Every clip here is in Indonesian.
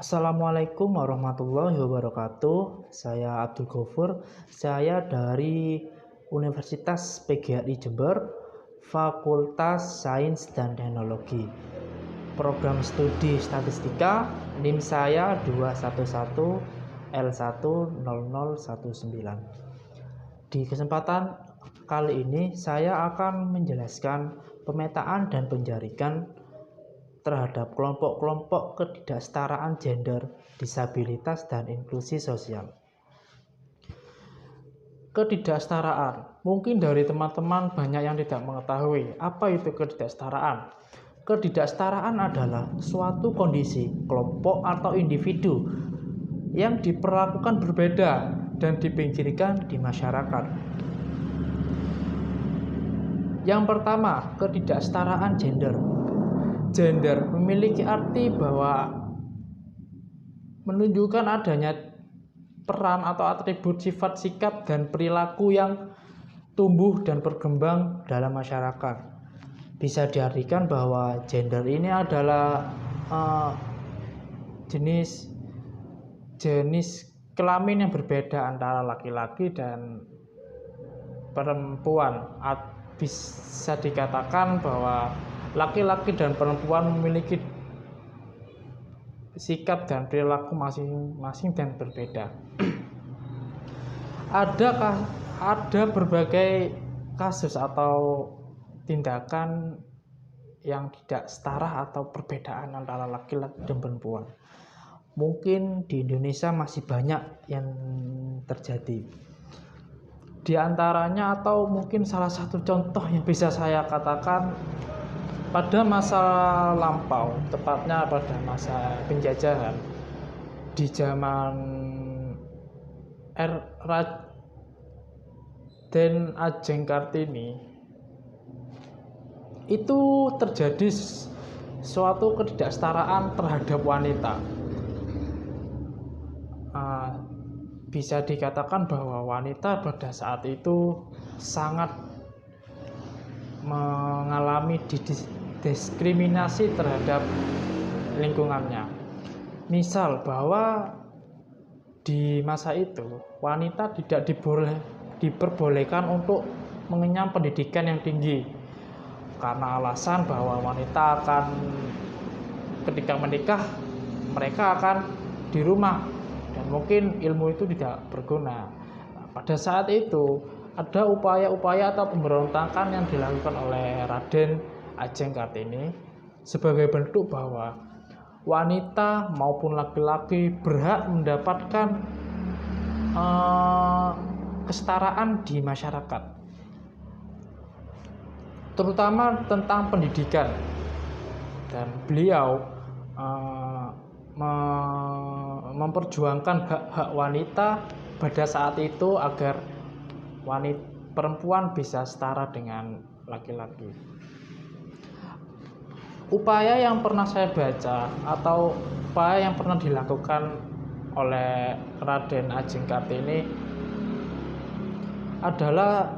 Assalamualaikum warahmatullahi wabarakatuh. Saya Abdul Ghafur. Saya dari Universitas PGRI Jember, Fakultas Sains dan Teknologi. Program Studi Statistika, NIM saya 211L10019. Di kesempatan kali ini saya akan menjelaskan pemetaan dan penjaringan terhadap kelompok-kelompok ketidaksetaraan gender, disabilitas, dan inklusi sosial. Ketidaksetaraan, mungkin dari teman-teman banyak yang tidak mengetahui apa itu ketidaksetaraan. Ketidaksetaraan adalah suatu kondisi, kelompok, atau individu yang diperlakukan berbeda dan dipinggirkan di masyarakat. Yang pertama, ketidaksetaraan gender. Gender memiliki arti bahwa menunjukkan adanya peran atau atribut sifat, sikap, dan perilaku yang tumbuh dan berkembang dalam masyarakat. Bisa diartikan bahwa gender ini adalah jenis kelamin yang berbeda antara laki-laki dan perempuan. Bisa dikatakan bahwa laki-laki dan perempuan memiliki sikap dan perilaku masing-masing dan berbeda. Ada berbagai kasus atau tindakan yang tidak setara atau perbedaan antara laki-laki dan perempuan. Mungkin di Indonesia masih banyak yang terjadi. Di antaranya atau mungkin salah satu contoh yang bisa saya katakan pada masa lampau, tepatnya pada masa penjajahan, di zaman Raden Ajeng Kartini, itu terjadi suatu ketidaksetaraan terhadap wanita. Bisa dikatakan bahwa wanita pada saat itu sangat mengalami diskriminasi terhadap lingkungannya. Misal bahwa di masa itu wanita tidak diperbolehkan untuk mengenyam pendidikan yang tinggi karena alasan bahwa wanita akan ketika menikah mereka akan di rumah dan mungkin ilmu itu tidak berguna. Pada saat itu ada upaya-upaya atau pemberontakan yang dilakukan oleh Raden Ajeng Kartini sebagai bentuk bahwa wanita maupun laki-laki berhak mendapatkan kesetaraan di masyarakat, terutama tentang pendidikan. Dan beliau memperjuangkan hak-hak wanita pada saat itu agar perempuan bisa setara dengan laki-laki. Upaya yang pernah saya baca atau upaya yang pernah dilakukan oleh Raden Ajeng Kartini adalah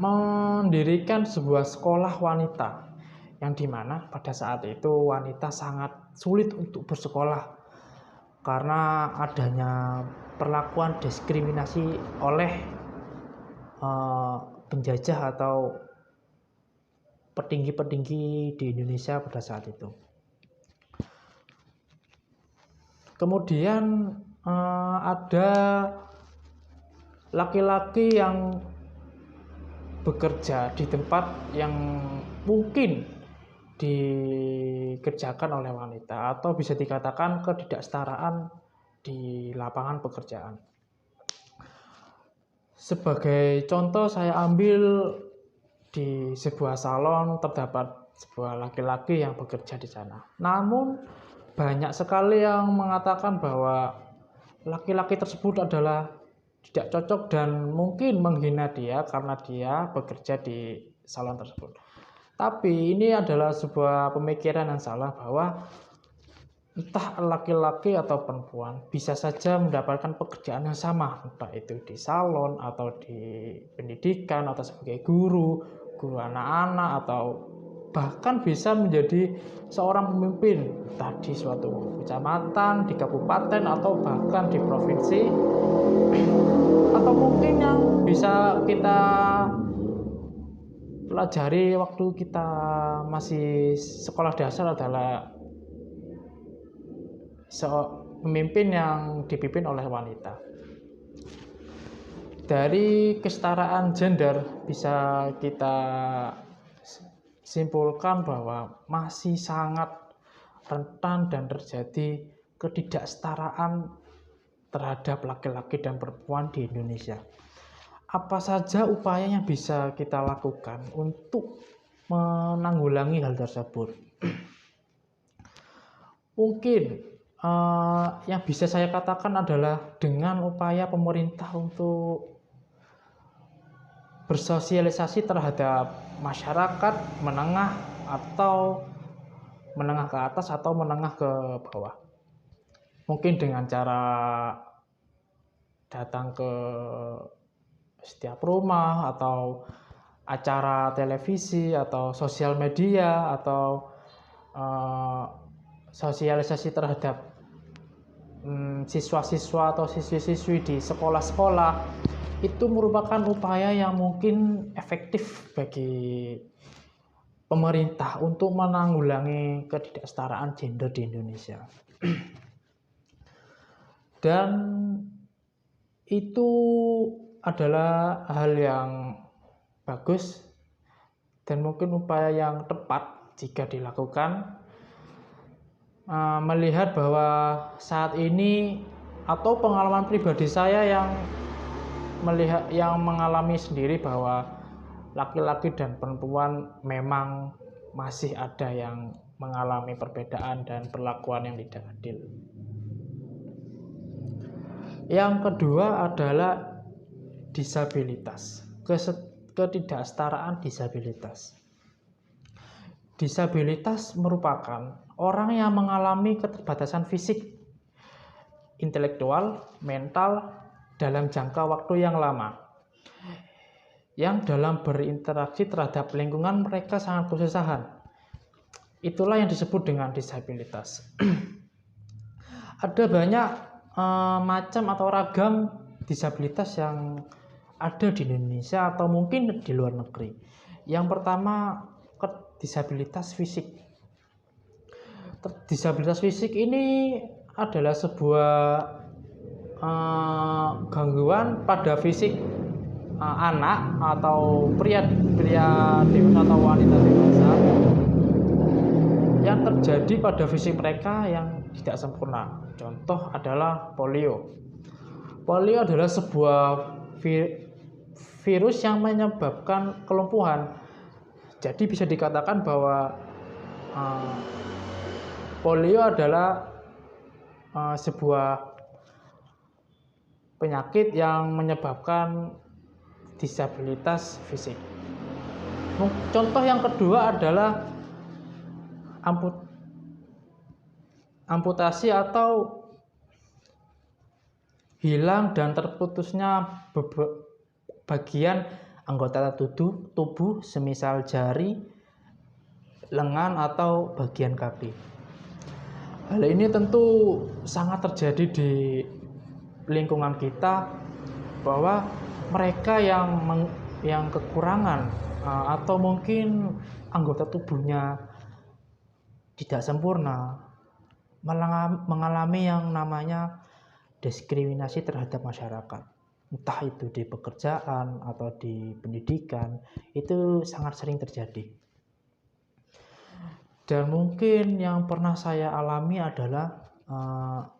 mendirikan sebuah sekolah wanita, yang dimana pada saat itu wanita sangat sulit untuk bersekolah karena adanya perlakuan diskriminasi oleh penjajah atau petinggi-petinggi di Indonesia pada saat itu. Kemudian ada laki-laki yang bekerja di tempat yang mungkin dikerjakan oleh wanita, atau bisa dikatakan ketidaksetaraan di lapangan pekerjaan. Sebagai contoh saya ambil di sebuah salon terdapat sebuah laki-laki yang bekerja di sana. Namun banyak sekali yang mengatakan bahwa laki-laki tersebut adalah tidak cocok dan mungkin menghina dia karena dia bekerja di salon tersebut. Tapi ini adalah sebuah pemikiran yang salah bahwa entah laki-laki atau perempuan bisa saja mendapatkan pekerjaan yang sama, entah itu di salon atau di pendidikan atau sebagai guru anak-anak atau bahkan bisa menjadi seorang pemimpin, entah di suatu kecamatan, di kabupaten, atau bahkan di provinsi. Atau mungkin yang bisa kita pelajari waktu kita masih sekolah dasar adalah pemimpin yang dipimpin oleh wanita. Dari kesetaraan gender bisa kita simpulkan bahwa masih sangat rentan dan terjadi ketidaksetaraan terhadap laki-laki dan perempuan di Indonesia. Apa saja upaya yang bisa kita lakukan untuk menanggulangi hal tersebut? Mungkin yang bisa saya katakan adalah dengan upaya pemerintah untuk bersosialisasi terhadap masyarakat menengah atau menengah ke atas atau menengah ke bawah. Mungkin dengan cara datang ke setiap rumah atau acara televisi atau sosial media atau sosialisasi terhadap siswa-siswa atau siswi-siswi di sekolah-sekolah. Itu merupakan upaya yang mungkin efektif bagi pemerintah untuk menanggulangi ketidaksetaraan gender di Indonesia. Dan itu adalah hal yang bagus dan mungkin upaya yang tepat jika dilakukan, melihat bahwa saat ini atau pengalaman pribadi saya yang mengalami sendiri bahwa laki-laki dan perempuan memang masih ada yang mengalami perbedaan dan perlakuan yang tidak adil. Yang kedua adalah disabilitas, ketidaksetaraan disabilitas. Disabilitas merupakan orang yang mengalami keterbatasan fisik, intelektual, mental dalam jangka waktu yang lama, yang dalam berinteraksi terhadap lingkungan mereka sangat kesusahan. Itulah yang disebut dengan disabilitas. Ada banyak macam atau ragam disabilitas yang ada di Indonesia atau mungkin di luar negeri. Yang pertama, disabilitas fisik. Disabilitas fisik ini adalah sebuah gangguan pada fisik anak atau pria dewasa atau wanita dewasa yang terjadi pada fisik mereka yang tidak sempurna. Contoh adalah polio. Polio adalah sebuah virus yang menyebabkan kelumpuhan. Jadi bisa dikatakan bahwa polio adalah sebuah penyakit yang menyebabkan disabilitas fisik. Contoh yang kedua adalah amputasi atau hilang dan terputusnya bagian anggota tubuh semisal jari, lengan atau bagian kaki. Hal ini tentu sangat terjadi di lingkungan kita, bahwa mereka yang kekurangan atau mungkin anggota tubuhnya tidak sempurna mengalami yang namanya diskriminasi terhadap masyarakat, entah itu di pekerjaan atau di pendidikan. Itu sangat sering terjadi. Dan mungkin yang pernah saya alami adalah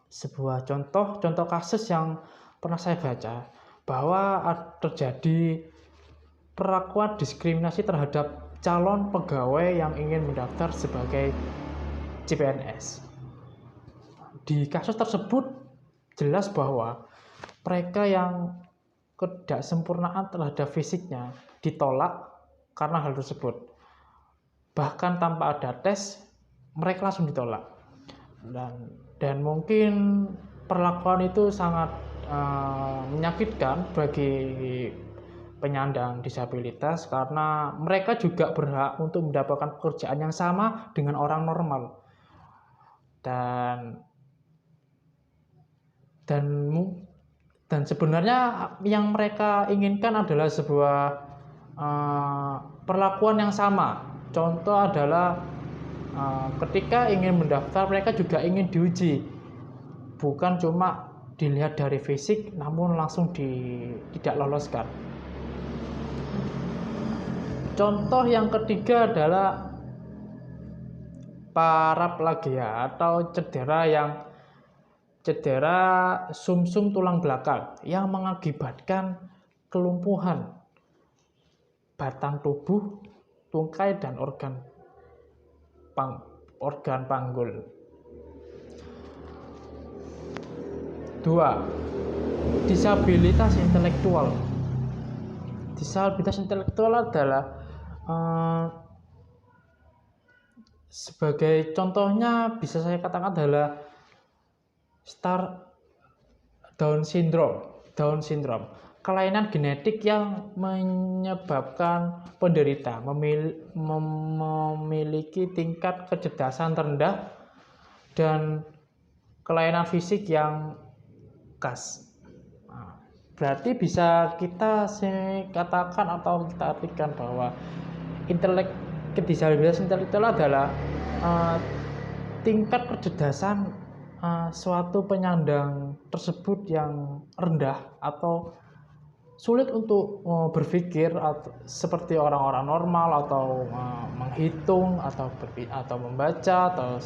sebuah contoh kasus yang pernah saya baca, bahwa terjadi perlakuan diskriminasi terhadap calon pegawai yang ingin mendaftar sebagai CPNS. Di kasus tersebut jelas bahwa mereka yang ketidaksempurnaan terhadap fisiknya ditolak karena hal tersebut. Bahkan tanpa ada tes, mereka langsung ditolak. Dan mungkin perlakuan itu sangat menyakitkan bagi penyandang disabilitas karena mereka juga berhak untuk mendapatkan pekerjaan yang sama dengan orang normal. Dan sebenarnya yang mereka inginkan adalah sebuah perlakuan yang sama. Contoh adalah ketika ingin mendaftar, mereka juga ingin diuji, bukan cuma dilihat dari fisik namun langsung tidak loloskan. Contoh yang ketiga adalah paraplegia atau cedera sumsum tulang belakang yang mengakibatkan kelumpuhan batang tubuh, tungkai, dan organ panggul. 2. Disabilitas intelektual. Disabilitas intelektual adalah sebagai contohnya bisa saya katakan adalah Down syndrome, kelainan genetik yang menyebabkan penderita memiliki tingkat kecerdasan rendah dan kelainan fisik yang khas. Berarti bisa kita katakan atau kita artikan bahwa disabilitas intelektual adalah tingkat kecerdasan suatu penyandang tersebut yang rendah atau sulit untuk berpikir seperti orang-orang normal atau menghitung atau membaca atau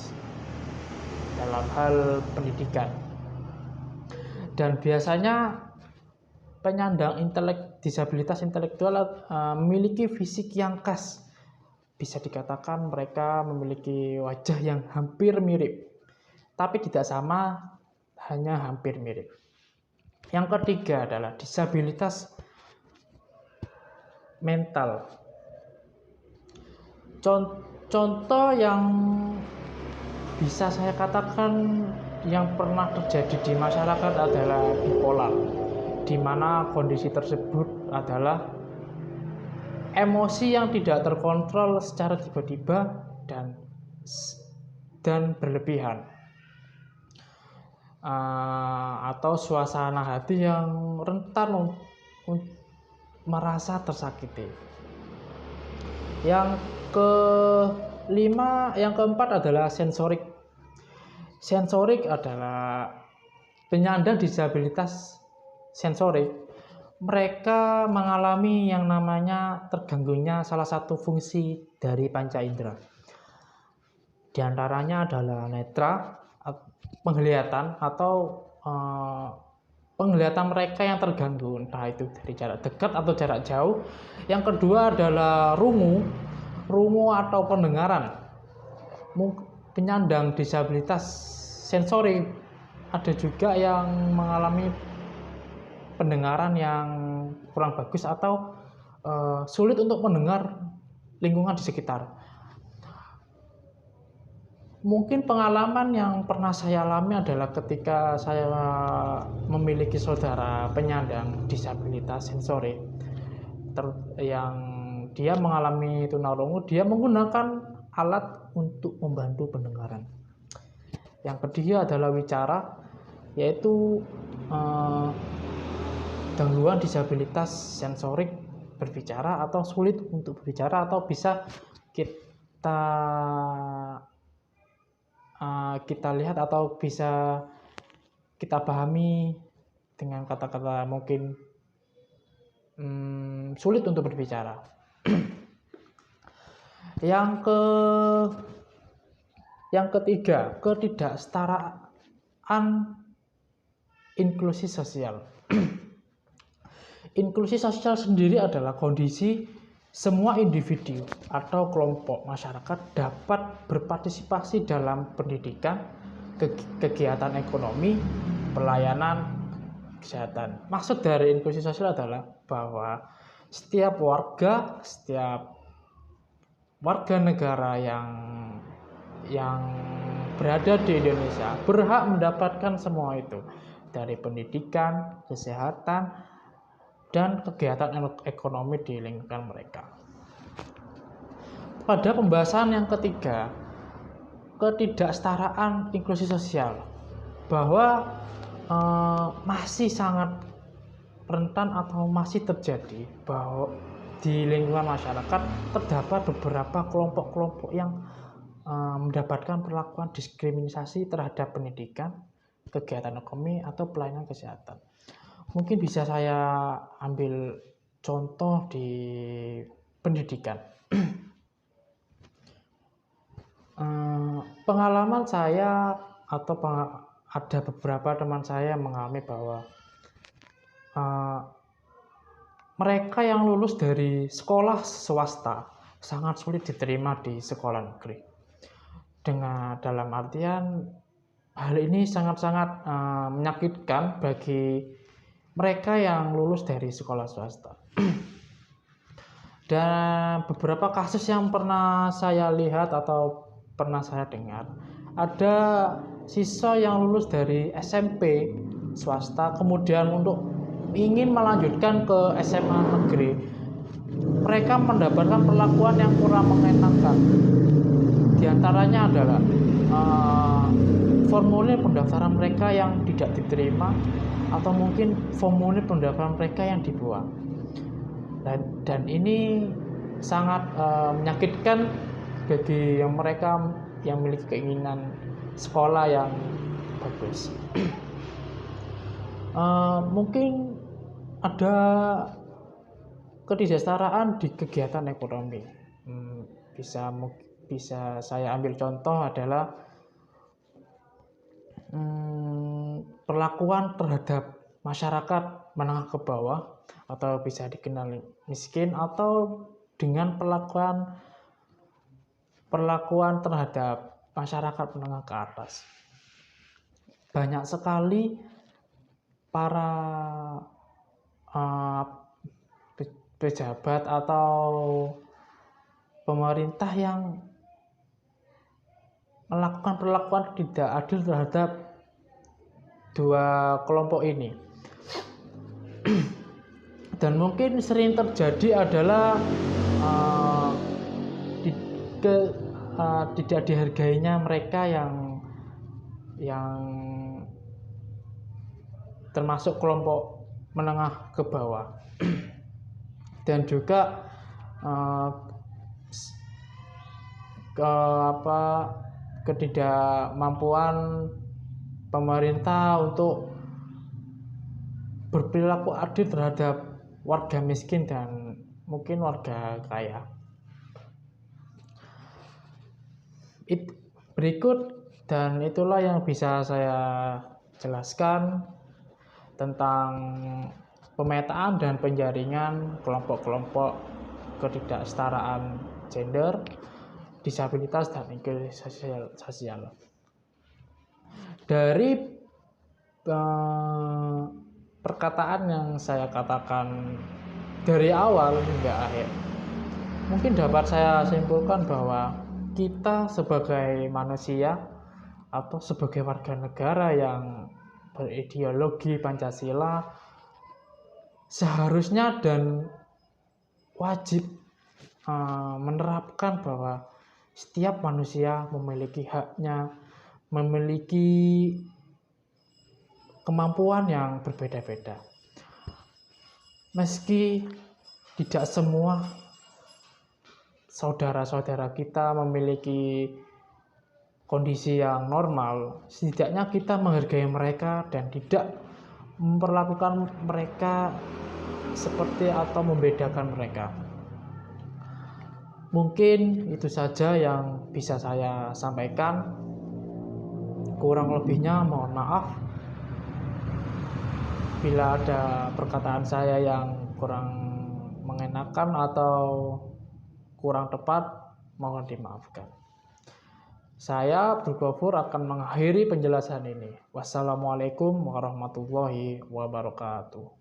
dalam hal pendidikan. Dan biasanya penyandang disabilitas intelektual memiliki fisik yang khas. Bisa dikatakan mereka memiliki wajah yang hampir mirip, tapi tidak sama, hanya hampir mirip. Yang ketiga adalah disabilitas mental. Contoh yang bisa saya katakan yang pernah terjadi di masyarakat adalah bipolar, di mana kondisi tersebut adalah emosi yang tidak terkontrol secara tiba-tiba dan berlebihan, atau suasana hati yang rentan merasa tersakiti. Yang keempat adalah sensorik. Sensorik adalah penyandang disabilitas sensorik. Mereka mengalami yang namanya terganggunya salah satu fungsi dari panca indera. Di antaranya adalah netra, penglihatan atau penglihatan mereka yang terganggu, entah itu dari jarak dekat atau jarak jauh. Yang kedua adalah rungu atau pendengaran. Penyandang disabilitas sensorik ada juga yang mengalami pendengaran yang kurang bagus atau sulit untuk mendengar lingkungan di sekitar. Mungkin pengalaman yang pernah saya alami adalah ketika saya memiliki saudara penyandang disabilitas sensorik yang dia mengalami tunarungu, dia menggunakan alat untuk membantu pendengaran. Yang ketiga adalah wicara, yaitu gangguan disabilitas sensorik berbicara atau sulit untuk berbicara atau bisa kita lihat atau bisa kita pahami dengan kata-kata mungkin sulit untuk berbicara. Yang ketiga, ketidaksetaraan inklusi sosial. Inklusi sosial sendiri adalah kondisi semua individu atau kelompok masyarakat dapat berpartisipasi dalam pendidikan, kegiatan ekonomi, pelayanan, kesehatan. Maksud dari inklusi sosial adalah bahwa setiap warga negara yang berada di Indonesia berhak mendapatkan semua itu, dari pendidikan, kesehatan, dan kegiatan ekonomi di lingkungan mereka. Pada pembahasan yang ketiga, ketidaksetaraan inklusi sosial, bahwa masih sangat rentan atau masih terjadi bahwa di lingkungan masyarakat terdapat beberapa kelompok-kelompok yang mendapatkan perlakuan diskriminasi terhadap pendidikan, kegiatan ekonomi, atau pelayanan kesehatan. Mungkin bisa saya ambil contoh di pendidikan. Pengalaman saya atau ada beberapa teman saya yang mengalami bahwa mereka yang lulus dari sekolah swasta sangat sulit diterima di sekolah negeri. Dalam artian hal ini sangat-sangat menyakitkan bagi mereka yang lulus dari sekolah swasta. Dan beberapa kasus yang pernah saya lihat atau pernah saya dengar, ada siswa yang lulus dari SMP swasta kemudian untuk ingin melanjutkan ke SMA negeri, mereka mendapatkan perlakuan yang kurang mengenakan. Di antaranya adalah formulir pendaftaran mereka yang tidak diterima, atau mungkin formulir pendaftaran mereka yang dibuang. Dan ini sangat menyakitkan bagi mereka yang memiliki keinginan sekolah yang bagus. Mungkin ada ketidaksetaraan di kegiatan ekonomi. Bisa saya ambil contoh adalah perlakuan terhadap masyarakat menengah ke bawah, atau bisa dikenal miskin, atau dengan perlakuan terhadap masyarakat menengah ke atas. Banyak sekali para pejabat atau pemerintah yang melakukan perlakuan tidak adil terhadap dua kelompok ini. Dan mungkin sering terjadi adalah tidak dihargainya mereka yang termasuk kelompok menengah ke bawah. Dan juga ketidakmampuan pemerintah untuk berperilaku adil terhadap warga miskin dan mungkin warga kaya. Berikut dan itulah yang bisa saya jelaskan tentang pemetaan dan penjaringan kelompok-kelompok ketidaksetaraan gender, disabilitas, dan inklusi sosial. Dari perkataan yang saya katakan dari awal hingga akhir, mungkin dapat saya simpulkan bahwa kita sebagai manusia atau sebagai warga negara yang berideologi Pancasila seharusnya dan wajib menerapkan bahwa setiap manusia memiliki haknya, memiliki kemampuan yang berbeda-beda. Meski tidak semua saudara-saudara kita memiliki kondisi yang normal, setidaknya kita menghargai mereka dan tidak memperlakukan mereka seperti atau membedakan mereka. Mungkin itu saja yang bisa saya sampaikan. Kurang lebihnya mohon maaf bila ada perkataan saya yang kurang mengenakan atau kurang tepat, mohon dimaafkan. Saya Abdul Ghafur akan mengakhiri penjelasan ini. Wassalamualaikum warahmatullahi wabarakatuh.